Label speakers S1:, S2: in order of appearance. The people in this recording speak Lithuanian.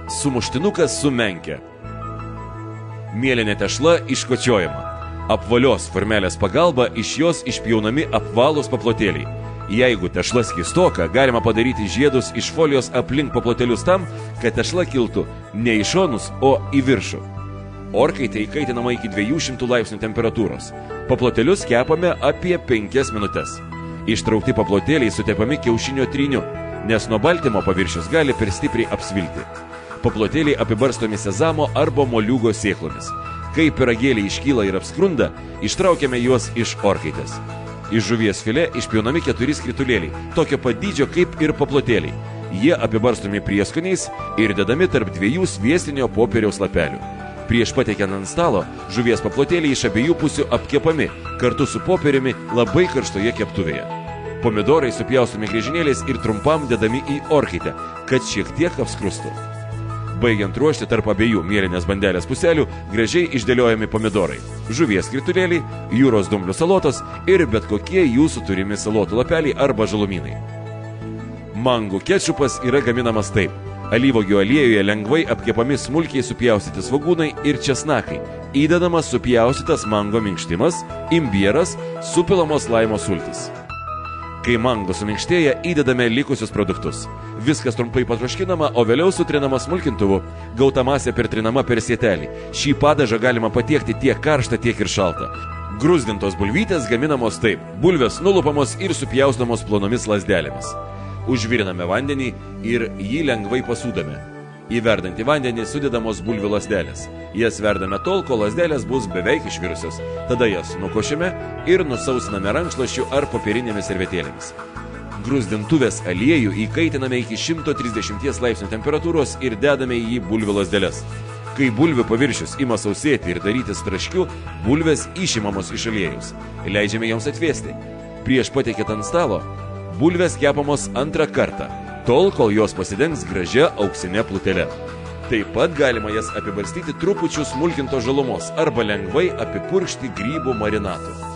S1: Sumuštinukas su menkė. Mielinė tešla iškočiojama. Apvalios formelės pagalba iš jos išpjaunami apvalūs paplotėliai. Jeigu tešla skystoka, galima padaryti žiedus iš folijos aplink paplotėlius tam, kad tešla kiltų ne į šonus, o į viršų. Orkaitė įkaitinama iki 200 laipsnių temperatūros. Paplotėlius kepame apie 5 minutes. Ištraukti paplotėliai sutepami kiaušinio tryniu, nes nuo baltymo paviršius gali per stipriai apsvilti. Paplotėliai apibarstomi sezamo arba moliūgo sėklomis. Kai pyragėliai iškyla ir apskrunda, ištraukiame juos iš orkaitės. Iš žuvies filė išpjaunami 4 skritulėliai, tokio pat dydžio kaip ir paplotėliai. Jie apibarstomi prieskoniais ir dedami tarp 2 sviestinio popieriaus lapelių. Prieš pateikiant ant stalo, žuvies paplotėliai iš abiejų pusių apkepami, kartu su popieriumi labai karštoje keptuvėje. Pomidorai supjaustomi griežinėliais ir trumpam dedami į orkaitę, kad šiek tiek apskrustų. Baigiant ruošti tarp abiejų mielinės bandelės puselių, gražiai išdėliojami pomidorai, žuvies skritulėliai, jūros dumblių salotos ir bet kokie jūsų turimi salotų lapeliai arba žalumynai. Mangų kečupas yra gaminamas taip. Alyvuogių aliejuje lengvai apkepami smulkiai supjaustyti svogūnai ir česnakai, įdedamas supjaustytas mango minkštimas, imbieras, supilamos laimo sultys. Kai mango suminkštėja, įdedame likusius produktus. Viskas trumpai patroškinama, o vėliau sutrinama smulkintuvu, gauta masė pertrinama per sietelį. Šį padažą galima patiekti tiek karštą, tiek ir šaltą. Gruzdintos bulvytės gaminamos taip. Bulvės nulupamos ir supjaustamos plonomis lazdelėmis. Užviriname vandenį ir jį lengvai pasūdame. Į verdantį vandenį sudedamos bulvių lazdelės. Jas verdame tol, kol lazdelės bus beveik išvirusios. Tada jas nukošime ir nusausiname rankšluosčiu ar popierinėmis servetėlėmis. Gruzdintuvės aliejų įkaitiname iki 130 laipsnių temperatūros ir dedame į jį bulvių lazdeles. Kai bulvių paviršius ima sausėti ir darytis traškiu, bulvės išimamos iš aliejus. Leidžiame joms atvėsti. Prieš pateikiant ant stalo, bulvės kepamos antrą kartą, tol, kol jos pasidengs gražia auksinė plutele. Taip pat galima jas apibarstyti trupučiu smulkintos žalumos arba lengvai apipurkšti grybų marinatu.